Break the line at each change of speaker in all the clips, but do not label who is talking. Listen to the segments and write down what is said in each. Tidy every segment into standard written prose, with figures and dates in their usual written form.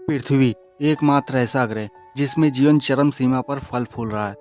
पृथ्वी एकमात्र ऐसा ग्रह जिसमें जीवन चरम सीमा पर फल फूल रहा है।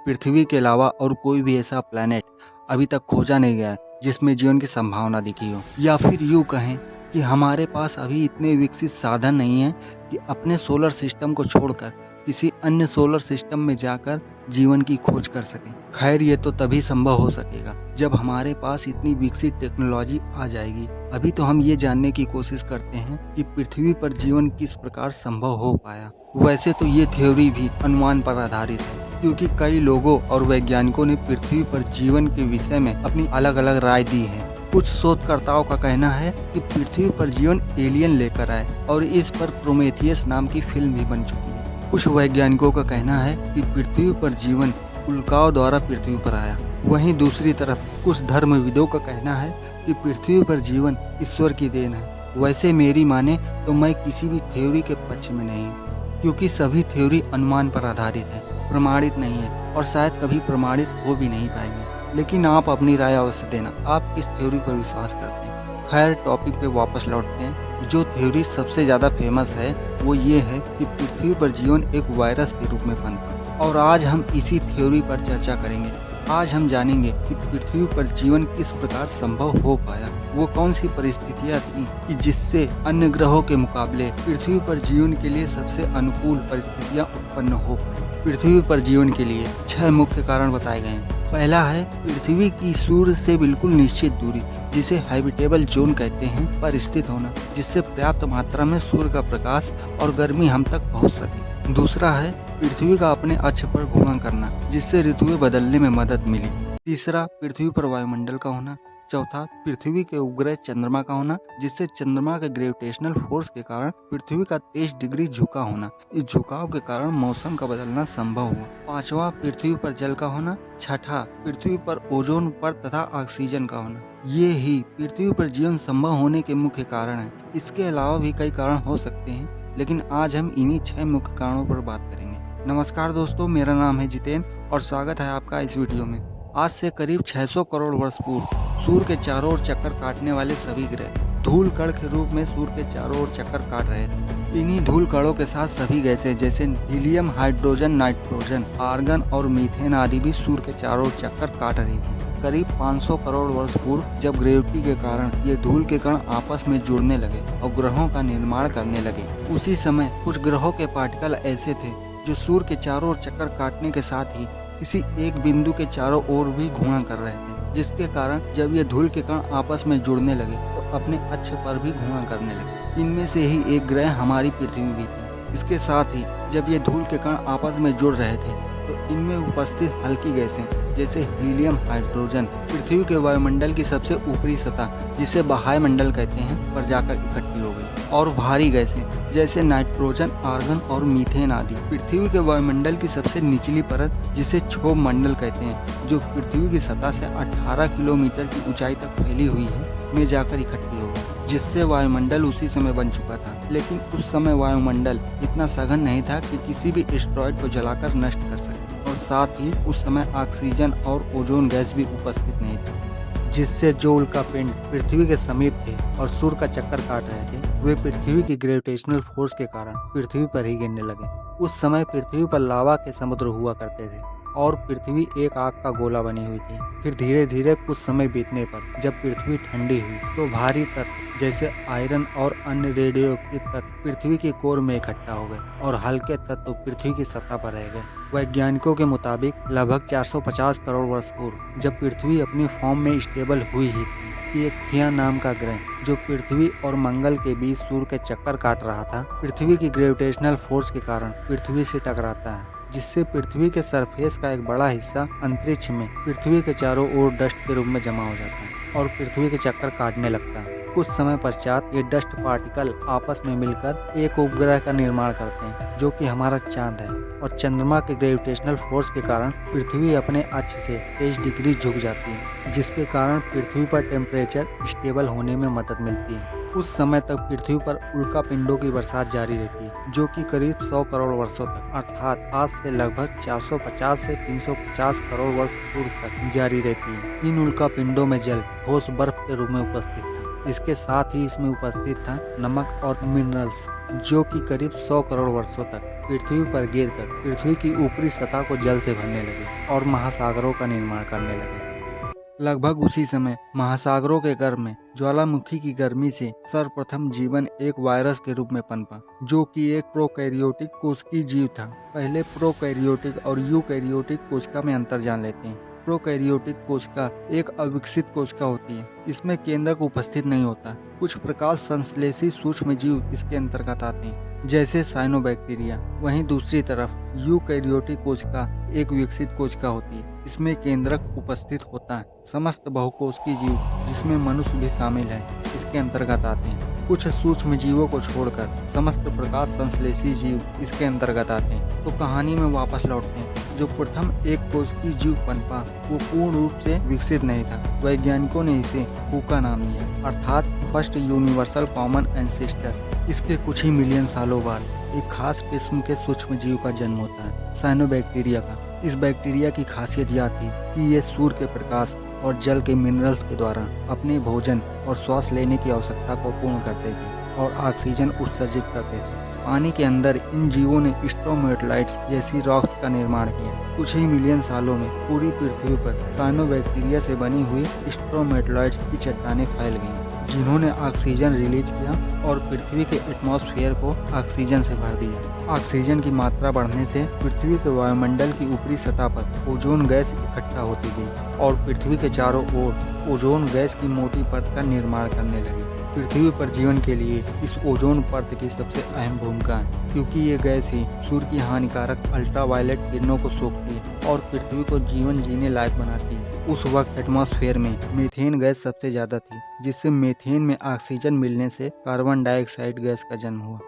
पृथ्वी के अलावा और कोई भी ऐसा प्लैनेट अभी तक खोजा नहीं गया है जिसमें जीवन की संभावना दिखी हो, या फिर यूँ कहें कि हमारे पास अभी इतने विकसित साधन नहीं हैं कि अपने सोलर सिस्टम को छोड़कर किसी अन्य सोलर सिस्टम में जाकर जीवन की खोज कर सकें। खैर, ये तो तभी संभव हो सकेगा जब हमारे पास इतनी विकसित टेक्नोलॉजी आ जाएगी। अभी तो हम ये जानने की कोशिश करते हैं कि पृथ्वी पर जीवन किस प्रकार संभव हो पाया। वैसे तो ये थ्योरी भी अनुमान पर आधारित है, क्योंकि कई लोगों और वैज्ञानिकों ने पृथ्वी पर जीवन के विषय में अपनी अलग अलग राय दी है। कुछ शोधकर्ताओं का कहना है कि पृथ्वी पर जीवन एलियन लेकर आए और इस पर प्रोमेथियस नाम की फिल्म भी बन चुकी है। कुछ वैज्ञानिकों का कहना है कि पृथ्वी पर जीवन उल्काओं द्वारा पृथ्वी पर आया। वहीं दूसरी तरफ कुछ धर्मविदों का कहना है कि पृथ्वी पर जीवन ईश्वर की देन है। वैसे मेरी माने तो मैं किसी भी थ्योरी के पक्ष में नहीं हूँ, क्योंकि सभी थ्योरी अनुमान पर आधारित है, प्रमाणित नहीं है और शायद कभी प्रमाणित हो भी नहीं पाएंगे। लेकिन आप अपनी राय अवश्य देना, आप किस थ्योरी पर विश्वास करते हैं। खैर, टॉपिक पे वापस लौटते हैं। जो थ्योरी सबसे ज़्यादा फेमस है वो ये है कि पृथ्वी पर जीवन एक वायरस के रूप में पनपा, और आज हम इसी थ्योरी पर चर्चा करेंगे। आज हम जानेंगे कि पृथ्वी पर जीवन किस प्रकार संभव हो पाया, वो कौन सी परिस्थितियाँ थी कि जिससे अन्य ग्रहों के मुकाबले पृथ्वी पर जीवन के लिए सबसे अनुकूल परिस्थितियाँ उत्पन्न हो पाई। पृथ्वी पर जीवन के लिए 6 मुख्य कारण बताए गए हैं। पहला है पृथ्वी की सूर्य से बिल्कुल निश्चित दूरी, जिसे हैबिटेबल जोन कहते हैं, पर स्थित होना, जिससे पर्याप्त मात्रा में सूर्य का प्रकाश और गर्मी हम तक पहुंच सके। दूसरा है पृथ्वी का अपने अक्ष पर घूर्णन करना, जिससे ऋतुएं बदलने में मदद मिली। तीसरा, पृथ्वी पर वायुमंडल का होना। चौथा, पृथ्वी के उपग्रह चंद्रमा का होना, जिससे चंद्रमा के ग्रेविटेशनल फोर्स के कारण पृथ्वी का 23 डिग्री झुका होना। इस झुकाव के कारण मौसम का बदलना संभव हुआ। पांचवा, पृथ्वी पर जल का होना। छठा, पृथ्वी पर ओजोन परत तथा ऑक्सीजन का होना। ये ही पृथ्वी पर जीवन संभव होने के मुख्य कारण हैं। इसके अलावा भी कई कारण हो सकते हैं, लेकिन आज हम इन्हीं 6 मुख्य कारणों पर बात करेंगे। नमस्कार दोस्तों, मेरा नाम है जितेंद्र और स्वागत है आपका इस वीडियो में। आज से करीब 600 करोड़ वर्ष पूर्व सूर्य के चारों ओर चक्कर काटने वाले सभी ग्रह धूल कण के रूप में सूर्य के चारों ओर चक्कर काट रहे थे। इन्हीं धूल कणों के साथ सभी गैसें जैसे हीलियम, हाइड्रोजन, नाइट्रोजन, आर्गन और मीथेन आदि भी सूर्य के चारों ओर चक्कर काट रही थी। करीब 500 करोड़ वर्ष पूर्व जब ग्रेविटी के कारण ये धूल के कण आपस में जुड़ने लगे और ग्रहों का निर्माण करने लगे, उसी समय कुछ ग्रहों के पार्टिकल ऐसे थे जो सूर्य के चारों ओर चक्कर काटने के साथ ही किसी एक बिंदु के चारों ओर भी घूर्णन कर रहे थे, जिसके कारण जब ये धूल के कण आपस में जुड़ने लगे तो अपने अक्ष पर भी घूर्णन करने लगे। इनमें से ही एक ग्रह हमारी पृथ्वी भी थी। इसके साथ ही जब ये धूल के कण आपस में जुड़ रहे थे तो इनमें उपस्थित हल्की गैसें जैसे हीलियम, हाइड्रोजन पृथ्वी के वायुमंडल की सबसे ऊपरी सतह, जिसे बाह्य मंडल कहते हैं, पर जाकर इकट्ठी हो गई, और भारी गैसें जैसे नाइट्रोजन, आर्गन और मीथेन आदि पृथ्वी के वायुमंडल की सबसे निचली परत, जिसे क्षोभ मंडल कहते हैं, जो पृथ्वी की सतह से 18 किलोमीटर की ऊंचाई तक फैली हुई है, में जाकर इकट्ठी हो गई, जिससे वायुमंडल उसी समय बन चुका था। लेकिन उस समय वायुमंडल इतना सघन नहीं था कि किसी भी एस्टेरॉयड को जलाकर नष्ट कर सके, और साथ ही उस समय ऑक्सीजन और ओजोन गैस भी उपस्थित नहीं थी, जिससे जो उल्कापिंड पृथ्वी के समीप थे और सूर्य का चक्कर काट रहे थे, वे पृथ्वी की ग्रेविटेशनल फोर्स के कारण पृथ्वी पर ही गिरने लगे। उस समय पृथ्वी पर लावा के समुद्र हुआ करते थे और पृथ्वी एक आग का गोला बनी हुई थी। फिर धीरे धीरे कुछ समय बीतने पर जब पृथ्वी ठंडी हुई तो भारी तत्व जैसे आयरन और अन्य रेडियोएक्टिव तत्व पृथ्वी के कोर में इकट्ठा हो गए और हल्के तत्व पृथ्वी की सतह पर रह गए। वैज्ञानिकों के मुताबिक लगभग 450 करोड़ वर्ष पूर्व जब पृथ्वी अपनी फॉर्म में स्टेबल हुई ही थी कि एक थिया नाम का ग्रह जो पृथ्वी और मंगल के बीच सूर्य के चक्कर काट रहा था, पृथ्वी की ग्रेविटेशनल फोर्स के कारण पृथ्वी से टकराता है, जिससे पृथ्वी के सरफेस का एक बड़ा हिस्सा अंतरिक्ष में पृथ्वी के चारों ओर डस्ट के रूप में जमा हो जाता है और पृथ्वी के चक्कर काटने लगता है। कुछ समय पश्चात ये डस्ट पार्टिकल आपस में मिलकर एक उपग्रह का निर्माण करते हैं, जो कि हमारा चांद है, और चंद्रमा के ग्रेविटेशनल फोर्स के कारण पृथ्वी अपने अक्ष से 23 डिग्री झुक जाती है, जिसके कारण पृथ्वी पर टेम्परेचर स्टेबल होने में मदद मिलती है। उस समय तक पृथ्वी पर उल्कापिंडों की बरसात जारी रहती है, जो कि करीब 100 करोड़ वर्षों तक, अर्थात आज से लगभग 450 से 350 करोड़ वर्ष पूर्व तक जारी रहती है। इन उल्कापिंडों में जल ठोस बर्फ के रूप में उपस्थित था। इसके साथ ही इसमें उपस्थित था नमक और मिनरल्स, जो कि करीब 100 करोड़ वर्षों तक पृथ्वी पर गिरकर पृथ्वी की ऊपरी सतह को जल से भरने लगे और महासागरों का निर्माण करने लगे। लगभग उसी समय महासागरों के गर्भ में ज्वालामुखी की गर्मी से सर्वप्रथम जीवन एक वायरस के रूप में पनपा, जो कि एक प्रोकैरियोटिक कोशिकीय जीव था। पहले प्रोकैरियोटिक और यूकैरियोटिक कोशिका में अंतर जान लेते हैं। प्रोकैरियोटिक कोशिका एक अविकसित कोशिका होती है। इसमें केंद्रक उपस्थित नहीं होता। कुछ प्रकाश संश्लेषी सूक्ष्म जीव इसके अंतर्गत आते हैं, जैसे साइनोबैक्टीरिया। वहीं दूसरी तरफ यूकैरियोटिक कोशिका एक विकसित कोशिका होती है। इसमें केंद्रक उपस्थित होता है। समस्त बहुकोशिकीय जीव, जिसमें मनुष्य भी शामिल है, इसके अंतर्गत आते हैं। कुछ सूक्ष्म जीवों को छोड़कर समस्त प्रकाश संश्लेषी जीव इसके अंतर्गत आते हैं। तो कहानी में वापस लौटते हैं। जो प्रथम एक कोशिकीय जीव पनपा, वो पूर्ण रूप से विकसित नहीं था। वैज्ञानिकों ने इसे हुका नाम दिया, अर्थात फर्स्ट यूनिवर्सल कॉमन एंसेस्टर। इसके कुछ ही मिलियन सालों बाद एक खास किस्म के सूक्ष्म जीव का जन्म होता है, साइनोबैक्टीरिया का। इस बैक्टीरिया की खासियत यह थी कि ये सूर्य के प्रकाश और जल के मिनरल्स के द्वारा अपने भोजन और श्वास लेने की आवश्यकता को पूर्ण करते थे और ऑक्सीजन उत्सर्जित करते थे। पानी के अंदर इन जीवों ने स्ट्रोमेटोलाइट्स जैसी रॉक्स का निर्माण किया। कुछ ही मिलियन सालों में पूरी पृथ्वी पर साइनोबैक्टीरिया से बनी हुई स्ट्रोमेटोलाइट्स की चट्टानें फैल गईं, जिन्होंने ऑक्सीजन रिलीज किया और पृथ्वी के एटमॉस्फेयर को ऑक्सीजन से भर दिया। ऑक्सीजन की मात्रा बढ़ने से पृथ्वी के वायुमंडल की ऊपरी सतह पर ओजोन गैस इकट्ठा होती गई और पृथ्वी के चारों ओर ओजोन गैस की मोटी परत का निर्माण करने लगी। पृथ्वी पर जीवन के लिए इस ओजोन परत की सबसे अहम भूमिका है, क्योंकि ये गैस ही सूर्य की हानिकारक अल्ट्रावायलेट किरणों को सोखती है और पृथ्वी को जीवन जीने लायक बनाती है। उस वक्त एटमॉस्फेयर में मीथेन गैस सबसे ज्यादा थी, जिससे मीथेन में ऑक्सीजन मिलने से कार्बन डाइऑक्साइड गैस का जन्म हुआ।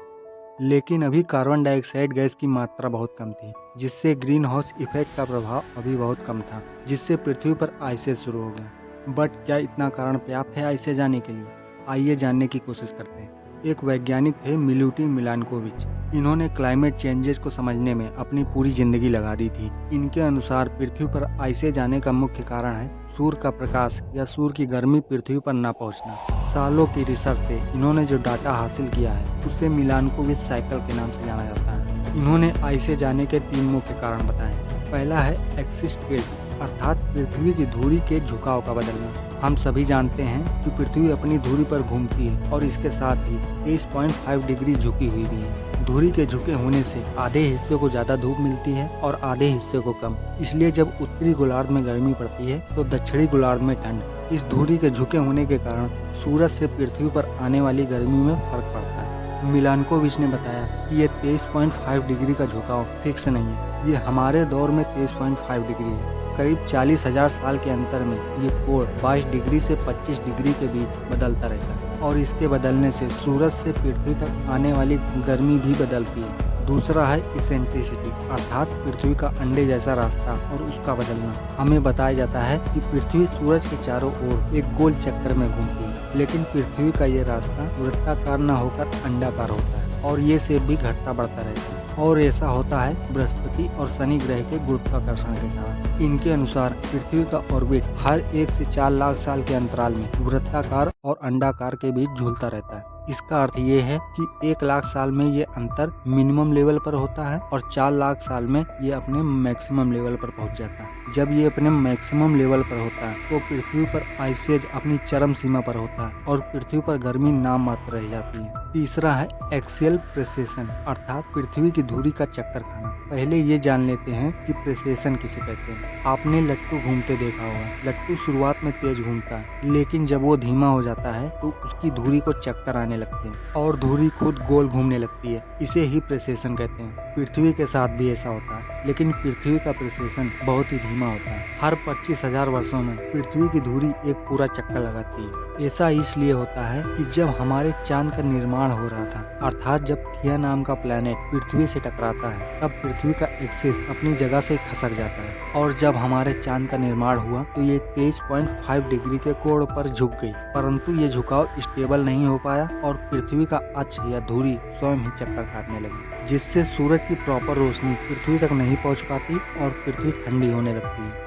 लेकिन अभी कार्बन डाइऑक्साइड गैस की मात्रा बहुत कम थी, जिससे ग्रीन हाउस इफेक्ट का प्रभाव अभी बहुत कम था, जिससे पृथ्वी पर आइसेज शुरू हो गया। बट क्या इतना कारण पर्याप्त है आइसेज आने के लिए? आइए जानने की कोशिश करते हैं। एक वैज्ञानिक थे मिलुटिन मिलानकोविच। इन्होंने क्लाइमेट चेंजेस को समझने में अपनी पूरी जिंदगी लगा दी थी। इनके अनुसार पृथ्वी पर आइसेज आने का मुख्य कारण है सूर्य का प्रकाश या सूर्य की गर्मी पृथ्वी पर न पहुंचना। सालों की रिसर्च से इन्होंने जो डाटा हासिल किया है, उसे मिलानकोविच साइकिल के नाम से जाना जाता है। इन्होंने आइसेज आने के 3 मुख्य कारण बताए हैं। पहला है एक्सिस टिल्ट, अर्थात पृथ्वी की धुरी के झुकाव का बदलना। हम सभी जानते हैं कि पृथ्वी अपनी धुरी पर घूमती है और इसके साथ ही 23.5 डिग्री झुकी हुई भी है। धुरी के झुके होने से आधे हिस्से को ज्यादा धूप मिलती है और आधे हिस्से को कम। इसलिए जब उत्तरी गोलार्ध में गर्मी पड़ती है तो दक्षिणी गोलार्ध में ठंड। इस धुरी के झुके होने के कारण सूरज से पृथ्वी पर आने वाली गर्मी में फर्क पड़ता है। मिलानकोविच ने बताया कि ये 23.5 डिग्री का झुकाव फिक्स नहीं है। ये हमारे दौर में 23.5 डिग्री है। करीब 40,000 साल के अंतर में ये कोण 22 डिग्री से 25 डिग्री के बीच बदलता रहता है और इसके बदलने से सूरज से पृथ्वी तक आने वाली गर्मी भी बदलती है। दूसरा है इसेंट्रिसिटी, अर्थात पृथ्वी का अंडे जैसा रास्ता और उसका बदलना। हमें बताया जाता है कि पृथ्वी सूरज के चारों ओर एक गोल चक्कर में घूमती है, लेकिन पृथ्वी का ये रास्ता वृत्ताकार न होकर अंडाकार होता है और ये शेप भी घटता बढ़ता रहता है। और ऐसा होता है बृहस्पति और शनि ग्रह के गुरुत्वाकर्षण के कारण। इनके अनुसार पृथ्वी का ऑर्बिट हर 1 से 4 लाख साल के अंतराल में वृत्ताकार और अंडाकार के बीच झूलता रहता है। इसका अर्थ ये है कि 1 लाख साल में ये अंतर मिनिमम लेवल पर होता है और 4 लाख साल में ये अपने मैक्सिमम लेवल पर पहुंच जाता है। जब ये अपने मैक्सिमम लेवल पर होता है तो पृथ्वी पर आइसेज अपनी चरम सीमा पर होता है और पृथ्वी पर गर्मी नाम मात्र रह जाती है। तीसरा है एक्सियल प्रेसेशन, अर्थात पृथ्वी की धुरी का चक्कर खाना। पहले ये जान लेते हैं कि प्रेसेशन किसे कहते हैं। आपने लट्टू घूमते देखा होगा। लट्टू शुरुआत में तेज घूमता है, लेकिन जब वो धीमा हो जाता है तो उसकी धुरी को चक्कर आने लगते हैं और धुरी खुद गोल घूमने लगती है। इसे ही प्रेसेशन कहते हैं। पृथ्वी के साथ भी ऐसा होता है, लेकिन पृथ्वी का प्रेसेशन बहुत ही धीमा होता है। हर 25,000 वर्षों में पृथ्वी की धुरी एक पूरा चक्कर लगाती है। ऐसा इसलिए होता है कि जब हमारे चांद का निर्माण हो रहा था, अर्थात जब थिया नाम का प्लैनेट पृथ्वी से टकराता है, तब पृथ्वी का एक्सिस अपनी जगह से खसक जाता है और जब हमारे चांद का निर्माण हुआ तो ये 23.5 डिग्री के कोण पर झुक गई। परंतु ये झुकाव स्टेबल नहीं हो पाया और पृथ्वी का अक्ष या धुरी स्वयं ही चक्कर काटने लगी, जिससे सूरज की प्रॉपर रोशनी पृथ्वी तक नहीं पहुंच पाती और पृथ्वी ठंडी होने लगती है।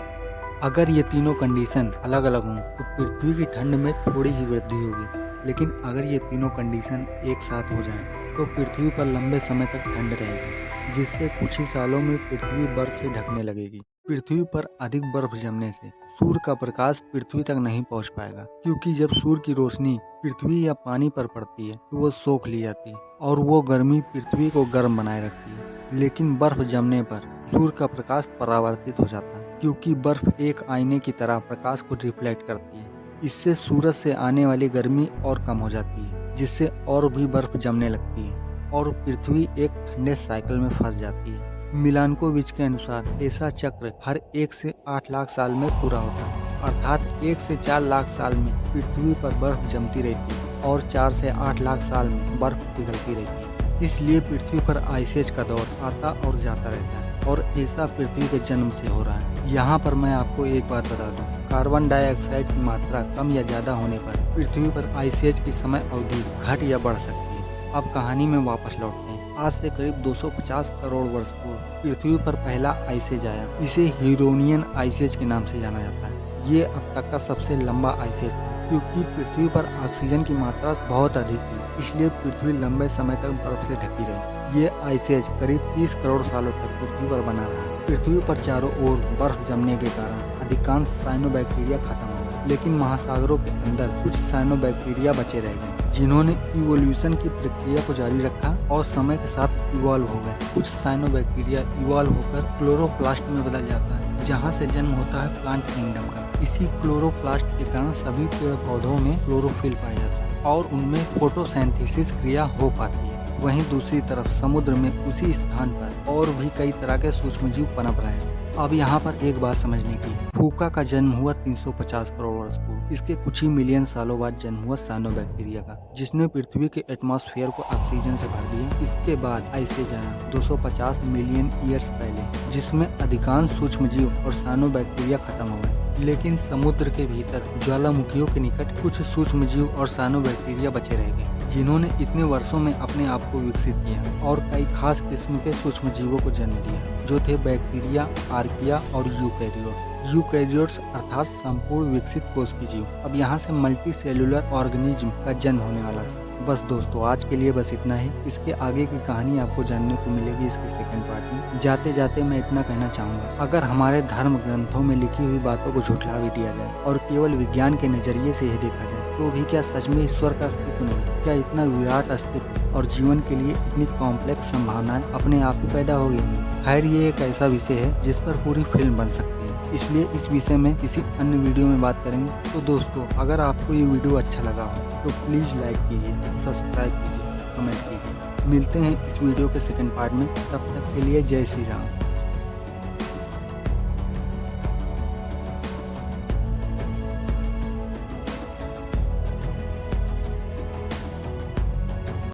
अगर ये तीनों कंडीशन अलग अलग हों तो पृथ्वी की ठंड में थोड़ी ही वृद्धि होगी, लेकिन अगर ये तीनों कंडीशन एक साथ हो जाएं, तो पृथ्वी पर लंबे समय तक ठंड रहेगी, जिससे कुछ ही सालों में पृथ्वी बर्फ से ढकने लगेगी। पृथ्वी पर अधिक बर्फ जमने से सूर्य का प्रकाश पृथ्वी तक नहीं पहुंच पाएगा, क्योंकि जब सूर्य की रोशनी पृथ्वी या पानी पर पड़ती है तो वो सोख ली जाती है और वो गर्मी पृथ्वी को गर्म बनाए रखती है। लेकिन बर्फ जमने पर सूर्य का प्रकाश परावर्तित हो जाता है, क्योंकि बर्फ एक आईने की तरह प्रकाश को रिफ्लेक्ट करती है। इससे सूरज से आने वाली गर्मी और कम हो जाती है, जिससे और भी बर्फ जमने लगती है और पृथ्वी एक ठंडे साइकिल में फंस जाती है। मिलानकोविच के अनुसार ऐसा चक्र हर 1 से 8 लाख साल में पूरा होता है, अर्थात 1 से 4 लाख साल में पृथ्वी पर बर्फ जमती रहती है और 4 से 8 लाख साल में बर्फ पिघलती रहती है। इसलिए पृथ्वी पर आइस एज का दौर आता और जाता रहता है और ऐसा पृथ्वी के जन्म से हो रहा है। यहाँ पर मैं आपको एक बात बता दूं, कार्बन डाइऑक्साइड की मात्रा कम या ज्यादा होने पर पृथ्वी पर आइस एज की समय अवधि घट या बढ़ सकती है। अब कहानी में वापस लौटते हैं। आज से करीब 250 करोड़ वर्ष पूर्व पृथ्वी पर पहला आइस एज आया। इसे ह्यूरोनियन आइस एज के नाम से जाना जाता है। ये अब तक का सबसे लंबा आइस एज था, क्योंकि पृथ्वी पर ऑक्सीजन की मात्रा बहुत अधिक थी, इसलिए पृथ्वी लंबे समय तक बर्फ से ढकी रही। ये आइस एज करीब 30 करोड़ सालों तक पृथ्वी पर बना रहा। पृथ्वी पर चारों ओर बर्फ जमने के कारण अधिकांश साइनोबैक्टीरिया खत्म हो गए, लेकिन महासागरों के अंदर कुछ साइनोबैक्टीरिया बचे रह गए, जिन्होंने इवोल्यूशन की प्रक्रिया को जारी रखा और समय के साथ इवॉल्व हो गए। कुछ साइनोबैक्टीरिया इवॉल्व होकर क्लोरोप्लास्ट में बदल जाता है, जहाँ से जन्म होता है प्लांट किंगडम का। इसी क्लोरोप्लास्ट के कारण सभी पेड़ पौधों में क्लोरोफिल पाया जाता है और उनमें फोटोसिंथेसिस क्रिया हो पाती है। वहीं दूसरी तरफ समुद्र में उसी स्थान पर और भी कई तरह के सूक्ष्मजीव पनप रहे हैं। अब यहाँ पर एक बात समझने की है, फूका का जन्म हुआ 350 करोड़ वर्ष पूर्व। इसके कुछ ही मिलियन सालों बाद जन्म हुआ साइनोबैक्टीरिया का, जिसने पृथ्वी के एटमॉस्फेयर को ऑक्सीजन से भर दिया। इसके बाद आइस एज आया 250 मिलियन ईयर्स पहले, जिसमें अधिकांश सूक्ष्मजीव और साइनोबैक्टीरिया खत्म हो गए। लेकिन समुद्र के भीतर ज्वालामुखियों के निकट कुछ सूक्ष्मजीव और साइनोबैक्टीरिया बचे रह गए, जिन्होंने इतने वर्षों में अपने आप को विकसित किया और कई खास किस्म के सूक्ष्मजीवों को जन्म दिया, जो थे बैक्टीरिया, आर्किया और यूकैरियोट्स। यूकैरियोट्स अर्थात संपूर्ण विकसित कोश के जीव। अब यहाँ से मल्टी सेलुलर ऑर्गेनिज्म का जन्म होने वाला था। बस दोस्तों, आज के लिए बस इतना ही। इसके आगे की कहानी आपको जानने को मिलेगी इसके सेकंड पार्ट में। जाते जाते मैं इतना कहना चाहूँगा, अगर हमारे धर्म ग्रंथों में लिखी हुई बातों को झुठला भी दिया जाए और केवल विज्ञान के नजरिए से ही देखा जाए, तो भी क्या सच में ईश्वर का अस्तित्व नहीं? क्या इतना विराट अस्तित्व और जीवन के लिए इतनी कॉम्प्लेक्स संभावनाएं अपने आप ही पैदा हो गई होंगी? खैर, ये एक ऐसा विषय है जिस पर पूरी फिल्म बन सकती है, इसलिए इस विषय में किसी अन्य वीडियो में बात करेंगे। तो दोस्तों, अगर आपको ये वीडियो अच्छा लगा हो तो प्लीज़ लाइक कीजिए, सब्सक्राइब कीजिए, कमेंट कीजिए। मिलते हैं इस वीडियो के सेकंड पार्ट में। तब तक के लिए जय श्री राम।